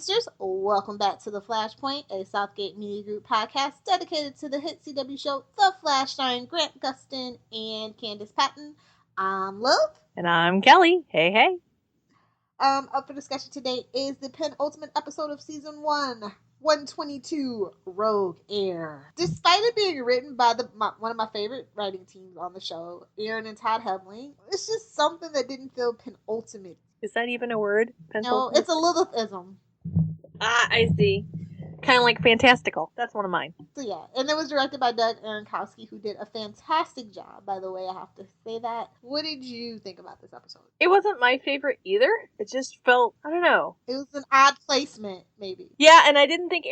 listeners, welcome back to the Flashpoint, a Southgate Media Group podcast dedicated to the hit CW show The Flash, starring Grant Gustin and Candace Patton. I'm Liv. And I'm Kelly. Hey, hey. Up for discussion today is the penultimate episode of Season 1, 122, Rogue Air. Despite it being written by one of my favorite writing teams on the show, Aaron and Todd Helbling, it's just something that didn't feel penultimate. Is that even a word? No, it's a Lilithism. Ah, I see. Kind of like fantastical. That's one of mine. So yeah, and it was directed by Doug Aronofsky, who did a fantastic job, by the way, I have to say that. What did you think about this episode? It wasn't my favorite either. It just felt, I don't know. It was an odd placement, maybe. Yeah, and I didn't think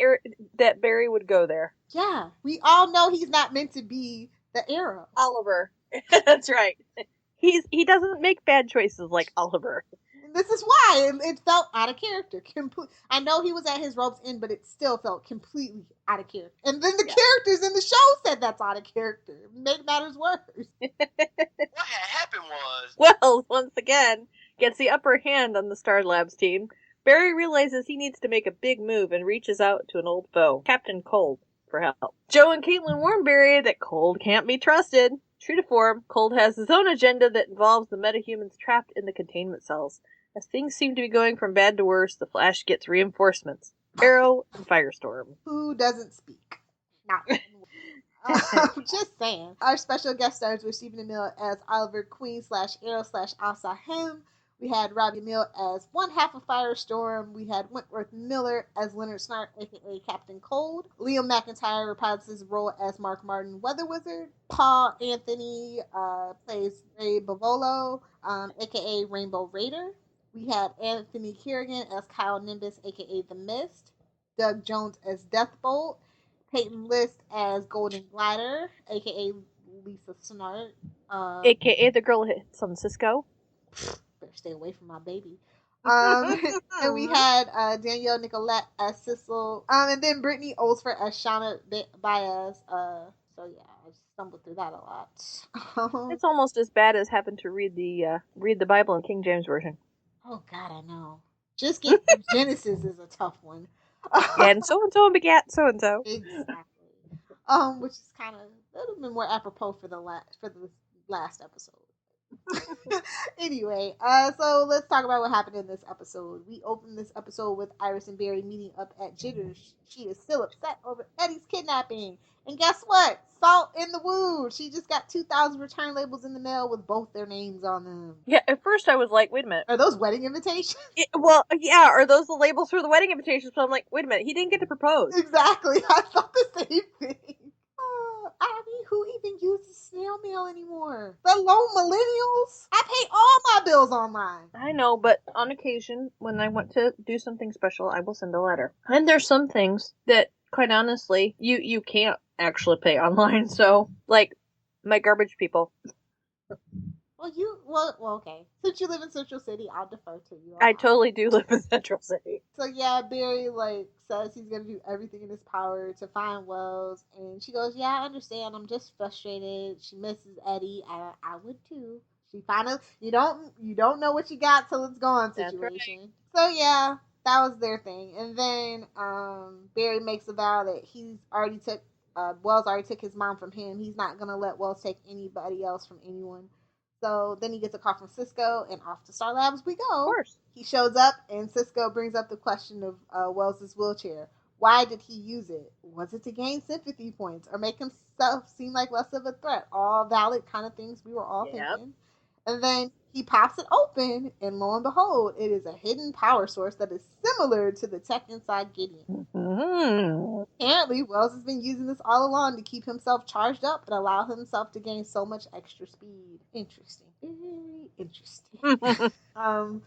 that Barry would go there. Yeah, we all know he's not meant to be the Arrow. Oliver. That's right. He doesn't make bad choices like Oliver. This is why it felt out of character. I know he was at his rope's end, but it still felt completely out of character. And then the characters in the show said that's out of character. It made matters worse. What had happened was... Well, once again, gets the upper hand on the Star Labs team. Barry realizes he needs to make a big move and reaches out to an old foe, Captain Cold, for help. Joe and Caitlin warn Barry that Cold can't be trusted. True to form, Cold has his own agenda that involves the metahumans trapped in the containment cells. As things seem to be going from bad to worse, the Flash gets reinforcements. Arrow and Firestorm. Who doesn't speak? Not just saying. Our special guest stars were Stephen Amell as Oliver Queen / Arrow / Asa Him. We had Robbie Amell as one half of Firestorm. We had Wentworth Miller as Leonard Snart, aka Captain Cold. Liam McIntyre reprises his role as Mark Martin, Weather Wizard. Paul Anthony plays Ray Bavolo, aka Rainbow Raider. We had Anthony Kerrigan as Kyle Nimbus, a.k.a. The Mist. Doug Jones as Deathbolt. Peyton List as Golden Glider, a.k.a. Lisa Snart. A.k.a. the girl who hits on Cisco. Better stay away from my baby. And we had Danielle Nicolette as Sissel. And then Brittany Oldsford as Shauna Baez. So yeah, I stumbled through that a lot. It's almost as bad as having to read the Bible in King James Version. Oh God, I know. Just getting through Genesis is a tough one. And so-and-so begat so-and-so. Exactly. Which is kind of a little bit more apropos for the last episode. Anyway, so let's talk about what happened in this episode. We opened this episode with Iris and Barry meeting up at Jitters. She is still upset over Eddie's kidnapping. And guess what? Salt in the wound. She just got 2,000 return labels in the mail with both their names on them. Yeah, at first I was like, wait a minute. Are those wedding invitations? Are those the labels for the wedding invitations? But I'm like, wait a minute, he didn't get to propose. Exactly. I thought the same thing. Abby, who even uses snail mail anymore? The low millennials? I pay all my bills online. I know, but on occasion, when I want to do something special, I will send a letter. And there's some things that, quite honestly, you can't actually pay online. So, like, my garbage people. Well, okay. Since you live in Central City, I'll defer to you. I totally do live in Central City. So yeah, Barry says he's gonna do everything in his power to find Wells, and she goes, "Yeah, I understand. I'm just frustrated." She misses Eddie. I would too. She finally, you don't know what you got till it's gone situation. Right. So yeah, that was their thing, and then Barry makes a vow that Wells already took his mom from him. He's not gonna let Wells take anybody else from anyone. So then he gets a call from Cisco, and off to Star Labs we go. Of course. He shows up, and Cisco brings up the question of Wells' wheelchair. Why did he use it? Was it to gain sympathy points or make himself seem like less of a threat? All valid kind of things we were all thinking. And then he pops it open, and lo and behold, it is a hidden power source that is similar to the tech inside Gideon. Mm-hmm. Apparently, Wells has been using this all along to keep himself charged up and allow himself to gain so much extra speed. Interesting. Very interesting.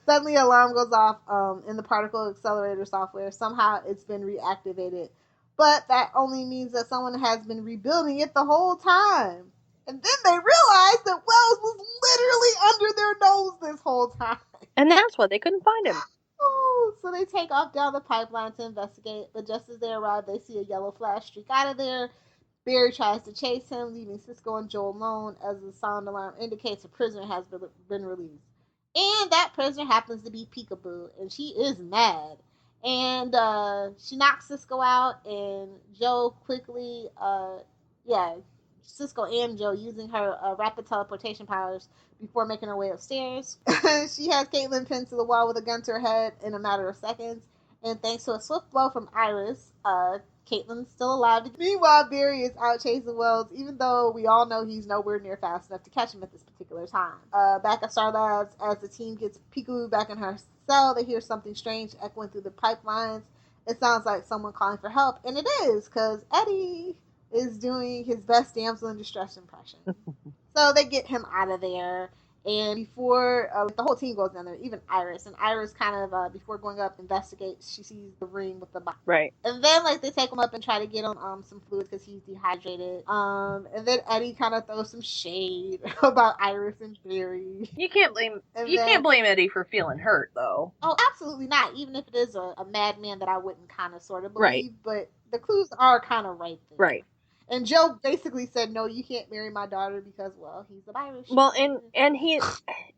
Suddenly, an alarm goes off in the particle accelerator software. Somehow, it's been reactivated. But that only means that someone has been rebuilding it the whole time. And then they realized that Wells was literally under their nose this whole time. And that's why they couldn't find him. Oh, so they take off down the pipeline to investigate. But just as they arrive, they see a yellow flash streak out of there. Barry tries to chase him, leaving Cisco and Joel alone as the sound alarm indicates a prisoner has been released. And that prisoner happens to be Peekaboo, and she is mad. And she knocks Cisco out, and Joe quickly, Cisco and Joe using her rapid teleportation powers before making her way upstairs. She has Caitlin pinned to the wall with a gun to her head in a matter of seconds. And thanks to a swift blow from Iris, Caitlin's still alive. Meanwhile, Barry is out chasing Wells, even though we all know he's nowhere near fast enough to catch him at this particular time. Back at Star Labs, as the team gets Peekaboo back in her cell, they hear something strange echoing through the pipelines. It sounds like someone calling for help, and it is, because Eddie is doing his best damsel in distress impression. So they get him out of there. And before the whole team goes down there, even Iris, and Iris kind of before going up investigates, she sees the ring with the bomb. Right. And then they take him up and try to get him some fluids because he's dehydrated. And then Eddie kind of throws some shade about Iris and Barry. You can't blame Eddie for feeling hurt, though. Oh, absolutely not. Even if it is a madman that I wouldn't kind of sort of believe, right. But the clues are kind of right there. Right. And Joe basically said, "No, you can't marry my daughter because, well, he's an Irish." Well, and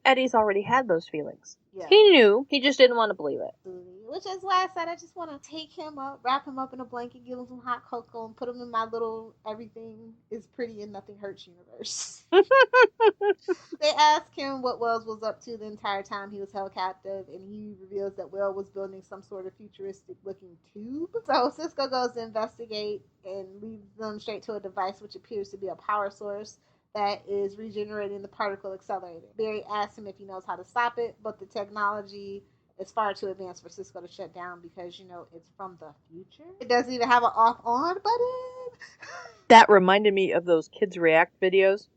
Eddie's already had those feelings. Yeah. He knew. He just didn't want to believe it. Which is why I said I just want to take him up, wrap him up in a blanket, give him some hot cocoa, and put him in my little everything is pretty and nothing hurts universe. They ask him what Wells was up to the entire time he was held captive, and he reveals that Wells was building some sort of futuristic-looking tube. So Cisco goes to investigate and leads them straight to a device which appears to be a power source that is regenerating the particle accelerator. Barry asks him if he knows how to stop it, but the technology is far too advanced for Cisco to shut down because, it's from the future. It doesn't even have an off-on button. That reminded me of those Kids React videos.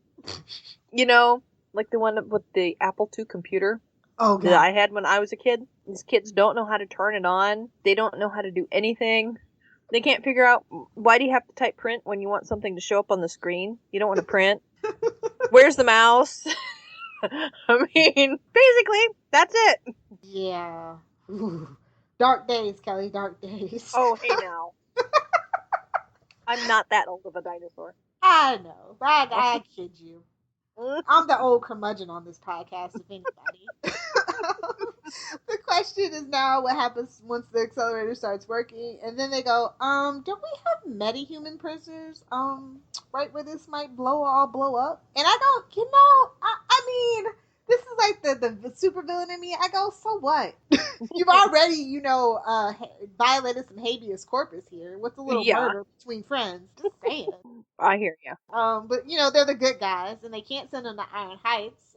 Like the one with the Apple II computer. Oh, God. That I had when I was a kid. These kids don't know how to turn it on. They don't know how to do anything. They can't figure out, why do you have to type print when you want something to show up on the screen? You don't want to print. Where's the mouse? I mean, basically, that's it. Yeah. Ooh. Dark days, Kelly, dark days. Oh, hey now. I'm not that old of a dinosaur. I know. I kid you. I'm the old curmudgeon on this podcast, if anybody. The question is now what happens once the accelerator starts working, and then they go, don't we have metahuman prisoners, right where this might blow up? And I go, I mean, this is like the super villain in me. I go, so what? You've already, violated some habeas corpus here. What's a little murder between friends? Just saying. I hear you. But they're the good guys, and they can't send them to Iron Heights.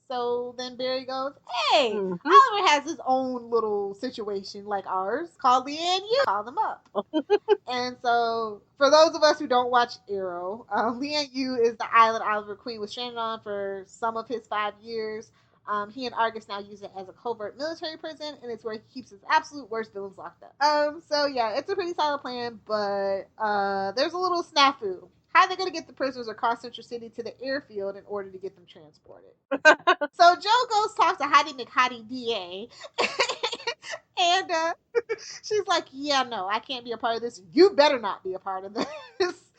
So then Barry goes, "Hey, Oliver has his own little situation like ours. Call Leanne Yu. Call them up." And so, for those of us who don't watch Arrow, Leanne Yu is the island Oliver Queen was stranded on for some of his 5 years. He and Argus now use it as a covert military prison, and it's where he keeps his absolute worst villains locked up. So yeah, it's a pretty solid plan, but there's a little snafu. How are they going to get the prisoners across Central City to the airfield in order to get them transported? So Joe goes talk to Hottie McHottie DA, and she's like, "Yeah, no, I can't be a part of this. You better not be a part of this."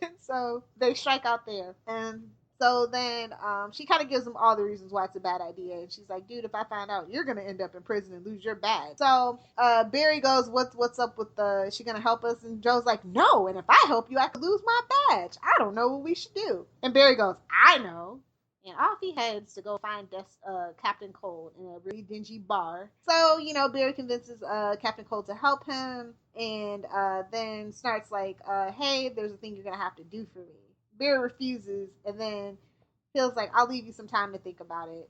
And so they strike out there, and so then she kind of gives them all the reasons why it's a bad idea. And she's like, "Dude, if I find out, you're going to end up in prison and lose your badge." So Barry goes, what's up with is she going to help us? And Joe's like, "No, and if I help you, I could lose my badge. I don't know what we should do." And Barry goes, "I know." And off he heads to go find Captain Cold in a really dingy bar. So, Barry convinces Captain Cold to help him. And then starts like, "Hey, there's a thing you're going to have to do for me." Barry refuses, and then feels like, "I'll leave you some time to think about it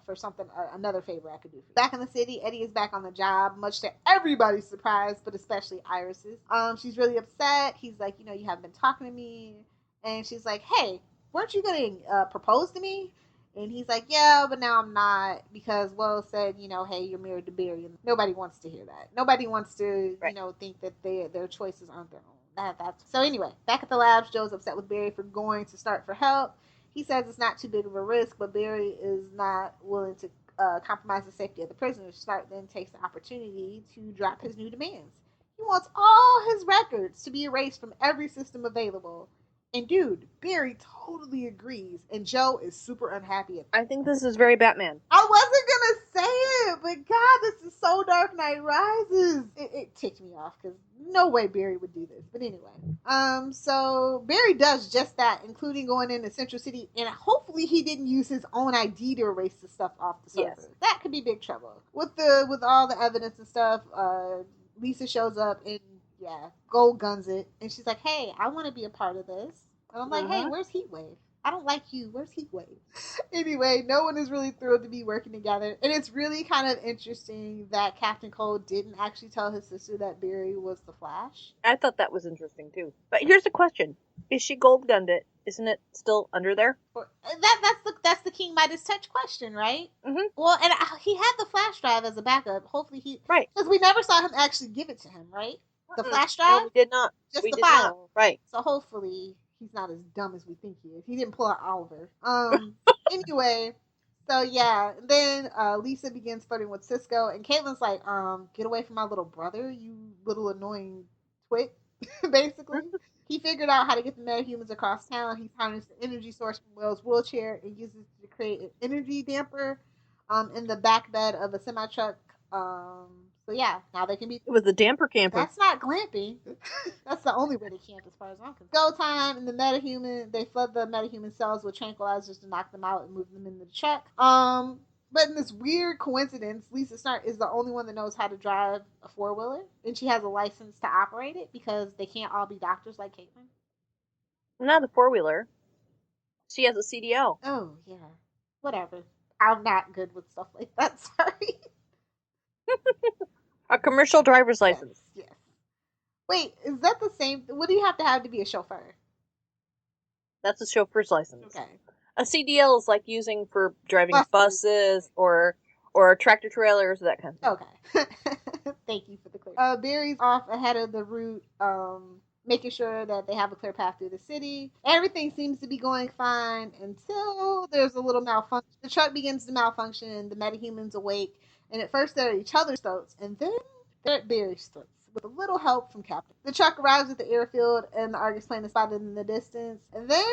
for something, another favor I could do for you." Back in the city, Eddie is back on the job, much to everybody's surprise, but especially Iris's. She's really upset. He's like, "You haven't been talking to me." And she's like, "Hey, weren't you going to propose to me?" And he's like, "Yeah, but now I'm not, because Wells said, hey, you're married to Barry." And nobody wants to hear that. Nobody wants to, think that their choices aren't their own. So anyway, back at the labs, Joe's upset with Barry for going to start for help. He says it's not too big of a risk, but Barry is not willing to compromise the safety of the prisoners. Stark then takes the opportunity to drop his new demands. He wants all his records to be erased from every system available, And dude, Barry totally agrees, and Joe is super unhappy. I think this is very Batman. I wasn't gonna say it, but God, this is so Dark Knight Rises. It ticked me off because no way Barry would do this. But anyway, so Barry does just that, including going into Central City, and hopefully he didn't use his own ID to erase the stuff off the server. Yes. That could be big trouble with all the evidence and stuff. Lisa shows up and Gold guns it, and she's like, "Hey, I want to be a part of this." And I'm like, "Hey, where's Heatwave? I don't like you. Where's Heatwave?" Anyway, no one is really thrilled to be working together, and it's really kind of interesting that Captain Cold didn't actually tell his sister that Barry was the Flash. I thought that was interesting too. But here's the question: is she gold gunned it? Isn't it still under there? That's the King Midas touch question, right? Mm-hmm. Well, and he had the flash drive as a backup. Hopefully right, because we never saw him actually give it to him, right? The flash drive? No, we did not. Just we the did file. not. Right. So hopefully he's not as dumb as we think he is. He didn't pull out Oliver. Anyway, so yeah. Then Lisa begins flirting with Cisco, and Caitlin's like, get away from my little brother, you little annoying twit, basically. He figured out how to get the metahumans across town. He's harnessed the energy source from Will's wheelchair and uses it to create an energy damper in the back bed of a semi-truck. So yeah, now they can be. It was the damper camper. That's not glamping. That's the only way they camp as far as I'm concerned. Go time and the metahuman. They flood the metahuman cells with tranquilizers to knock them out and move them into the truck. But in this weird coincidence, Lisa Snart is the only one that knows how to drive a 4-wheeler, and she has a license to operate it because they can't all be doctors like Caitlin. Not a 4-wheeler. She has a CDL. Oh yeah, whatever. I'm not good with stuff like that. Sorry. A commercial driver's license. Yes. Wait, is that the same? What do you have to be a chauffeur? That's a chauffeur's license. Okay. A CDL is like using for driving buses or tractor trailers, that kind of thing. Okay. Thank you for the clear. Barry's off ahead of the route, making sure that they have a clear path through the city. Everything seems to be going fine until there's a little malfunction. The truck begins to malfunction, the metahumans awake, and at first they're at each other's throats, and then they're at Barry's throats, with a little help from Captain. The truck arrives at the airfield, and the Argus plane is spotted in the distance. And then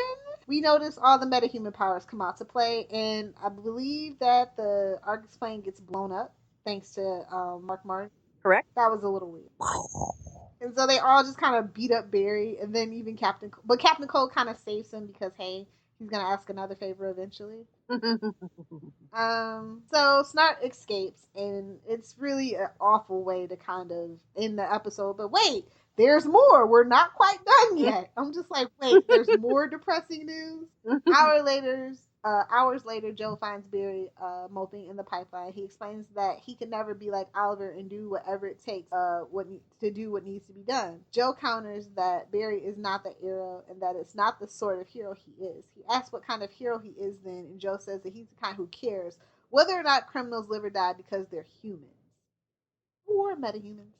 we notice all the metahuman powers come out to play, and I believe that the Argus plane gets blown up, thanks to Mark Martin. Correct. That was a little weird. And so they all just kind of beat up Barry, and then even Captain Cold kind of saves him because, hey, he's going to ask another favor eventually. So Snart escapes, and it's really an awful way to kind of end the episode. But wait, there's more. We're not quite done yet. I'm just like, wait, there's more depressing news. Hours later, Joe finds Barry moping in the pipeline. He explains that he can never be like Oliver and do whatever it takes to do what needs to be done. Joe counters that Barry is not the hero and that it's not the sort of hero he is. He asks what kind of hero he is then, and Joe says that he's the kind who cares whether or not criminals live or die because they're humans. Or metahumans.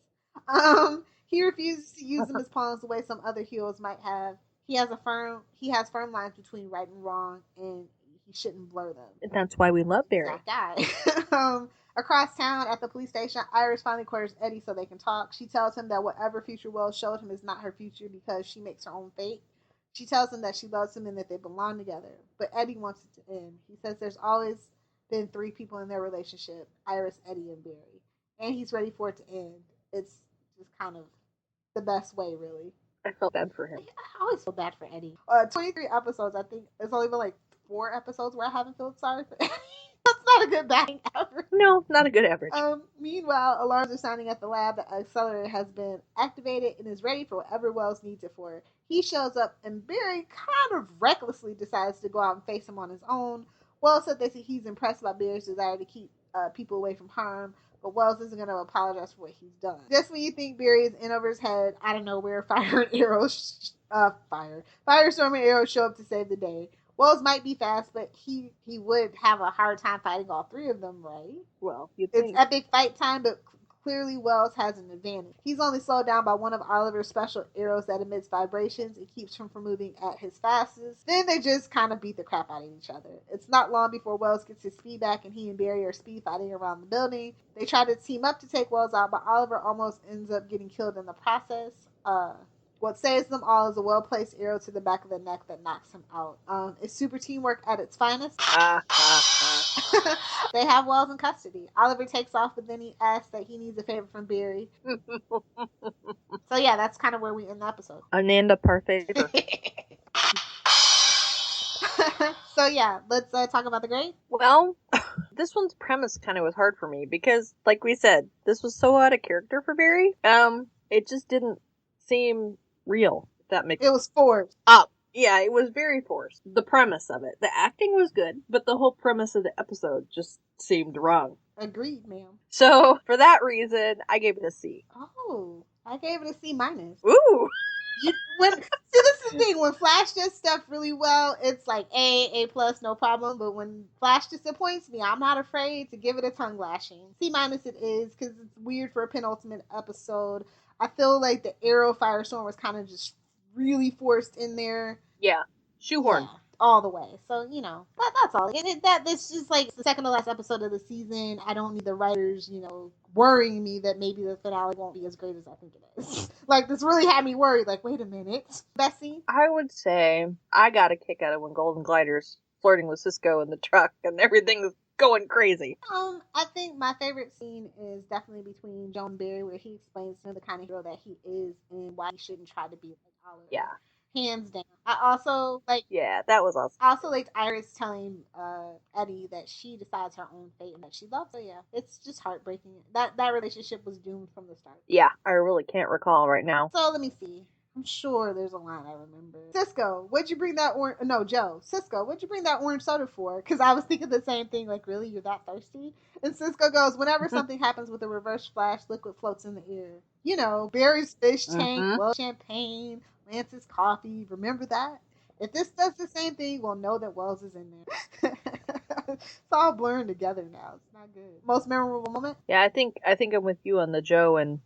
He refuses to use them as pawns the way some other heroes might have. He has firm lines between right and wrong, and he shouldn't blur them. And that's why we love Barry. That guy. Across town at the police station, Iris finally corners Eddie so they can talk. She tells him that whatever future Wells showed him is not her future because she makes her own fate. She tells him that she loves him and that they belong together. But Eddie wants it to end. He says there's always been 3 people in their relationship, Iris, Eddie, and Barry. And he's ready for it to end. It's just kind of the best way, really. I felt bad for him. I always feel bad for Eddie. 23 episodes, I think. It's only been like 4 episodes where I haven't felt sorry for Eddie. That's not a good batting average. No, not a good average. Meanwhile, alarms are sounding at the lab. The accelerator has been activated and is ready for whatever Wells needs it for. He shows up, and Barry kind of recklessly decides to go out and face him on his own. Wells said that he's impressed by Barry's desire to keep people away from harm, but Wells isn't going to apologize for what he's done. Just when you think Barry is in over his head, I don't know where Firestorm and Arrows show up to save the day. Wells might be fast, but he would have a hard time fighting all 3 of them, right? Well, you'd think. It's epic fight time, but clearly Wells has an advantage. He's only slowed down by one of Oliver's special arrows that emits vibrations and keeps him from moving at his fastest. Then they just kind of beat the crap out of each other. It's not long before Wells gets his speed back and he and Barry are speed fighting around the building. They try to team up to take Wells out, but Oliver almost ends up getting killed in the process. What saves them all is a well-placed arrow to the back of the neck that knocks him out. It's super teamwork at its finest. They have Wells in custody. Oliver takes off, but then he asks that he needs a favor from Barry. So yeah, that's kind of where we end the episode. Ananda par favor. So yeah, let's talk about the grade. Well, this one's premise kind of was hard for me because, like we said, this was so out of character for Barry. It just didn't seem real. If that makes it was forced. Yeah, it was very forced. The premise of it, the acting was good, but the whole premise of the episode just seemed wrong. Agreed, ma'am. So for that reason, I gave it a C. Oh, I gave it a C minus. Ooh. See, this is the thing. When Flash does stuff really well, it's like A plus, no problem. But when Flash disappoints me, I'm not afraid to give it a tongue lashing. C minus it is, because it's weird for a penultimate episode. I feel like the Arrow Firestorm was kind of just really forced in there. Yeah, shoehorn. Yeah, all the way. So, you know, that's all. And that's just like the second to last episode of the season. I don't need the writers, worrying me that maybe the finale won't be as great as I think it is. Like, this really had me worried. Like, wait a minute. Bessie? I would say I got a kick out of when Golden Glider's flirting with Cisco in the truck and everything was going crazy. I think my favorite scene is definitely between Joe and Barry, where he explains to him the kind of hero that he is and why he shouldn't try to be like Oliver. Yeah. Hands down. I also like. Yeah, that was awesome. I also liked Iris telling Eddie that she decides her own fate and that she loves her. Yeah, it's just heartbreaking. That relationship was doomed from the start. Yeah, I really can't recall right now. So let me see. I'm sure there's a line I remember. Cisco, what'd you bring that orange? No, Joe. Cisco, what'd you bring that orange soda for? Because I was thinking the same thing. Like, really, you're that thirsty? And Cisco goes, whenever something happens with a reverse flash, liquid floats in the air. Barry's fish tank, Wells champagne, Lance's coffee. Remember that? If this does the same thing, we'll know that Wells is in there. It's all blurring together now. It's not good. Most memorable moment? Yeah, I think I'm with you on the Joe and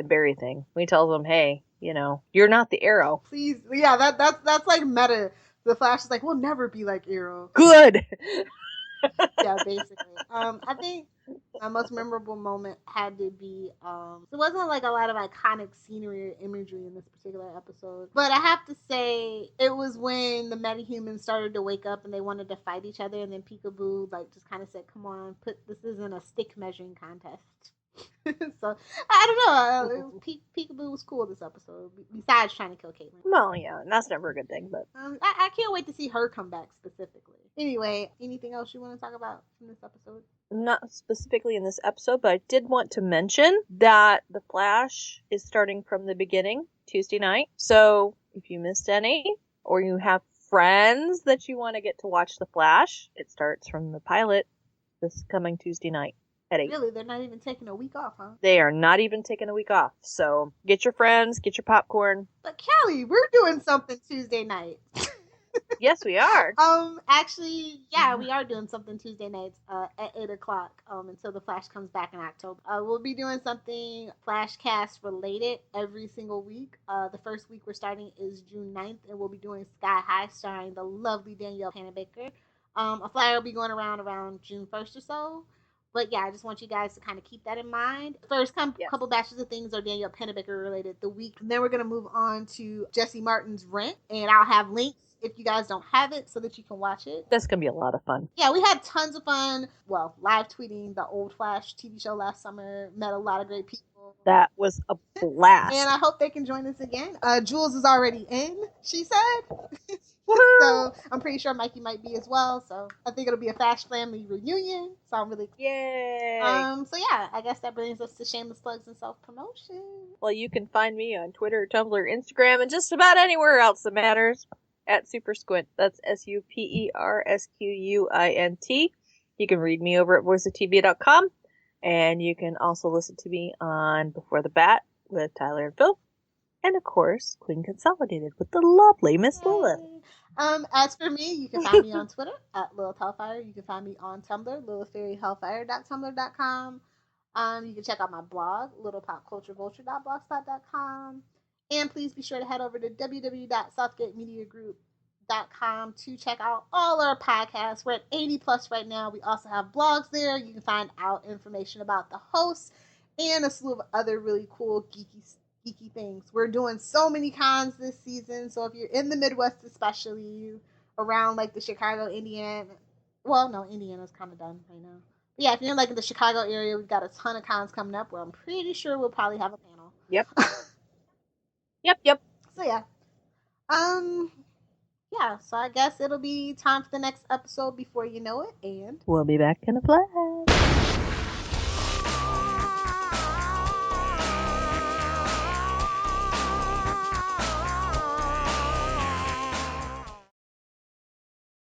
Barry thing. When he tells him, hey, you're not the Arrow. Please. Yeah, that's like meta. The Flash is like, we'll never be like Arrow. Good. Yeah, basically. I think my most memorable moment had to be, there wasn't like a lot of iconic scenery or imagery in this particular episode, but I have to say it was when the metahumans started to wake up and they wanted to fight each other, and then Peekaboo just kind of said, come on, this isn't a stick measuring contest. So I don't know. Peekaboo was cool this episode. Besides trying to kill Caitlin. Well, yeah, and that's never a good thing. But I can't wait to see her come back specifically. Anyway, anything else you want to talk about from this episode? Not specifically in this episode, but I did want to mention that the Flash is starting from the beginning Tuesday night. So if you missed any, or you have friends that you want to get to watch the Flash, it starts from the pilot this coming Tuesday night. Really? They're not even taking a week off, huh? They are not even taking a week off. So get your friends, get your popcorn. But Kelly, we're doing something Tuesday night. Yes, we are. Actually, yeah, we are doing something Tuesday nights at 8:00 until the Flash comes back in October. We'll be doing something Flashcast related every single week. The first week we're starting is June 9th, and we'll be doing Sky High starring the lovely Danielle Panabaker. A flyer will be going around June 1st or so. But yeah, I just want you guys to kind of keep that in mind. First couple batches of things are Danielle Panabaker related the week. And then we're going to move on to Jesse Martin's Rent. And I'll have links if you guys don't have it so that you can watch it. That's going to be a lot of fun. Yeah, we had tons of fun. Well, live tweeting the old Flash TV show last summer. Met a lot of great people. That was a blast. And I hope they can join us again. Jules is already in, she said. So I'm pretty sure Mikey might be as well. So I think it'll be a Flash family reunion. So I'm really yay. So yeah, I guess that brings us to shameless plugs and self-promotion. Well, you can find me on Twitter, Tumblr, Instagram, and just about anywhere else that matters at Super Squint. That's SuperSquint. You can read me over at voiceoftv.com, and you can also listen to me on Before the Bat with Tyler and Phil. And, of course, Queen Consolidated with the lovely Miss Lilith. As for me, you can find me on Twitter at Lilith Hellfire. You can find me on Tumblr, lilithfairyhellfire.tumblr.com. You can check out my blog, littlepopculturevulture.blogspot.com. And please be sure to head over to www.southgatemediagroup.com to check out all our podcasts. We're at 80 plus right now. We also have blogs there. You can find out information about the hosts and a slew of other really cool, geeky geeky things. We're doing so many cons this season, so if you're in the Midwest, especially around like the Chicago, Indiana, well, no, Indiana's kind of done right now. But yeah, if you're in like the Chicago area, we've got a ton of cons coming up where I'm pretty sure we'll probably have a panel. Yep. Yep. So yeah. Yeah, so I guess it'll be time for the next episode before you know it, and we'll be back in a flash.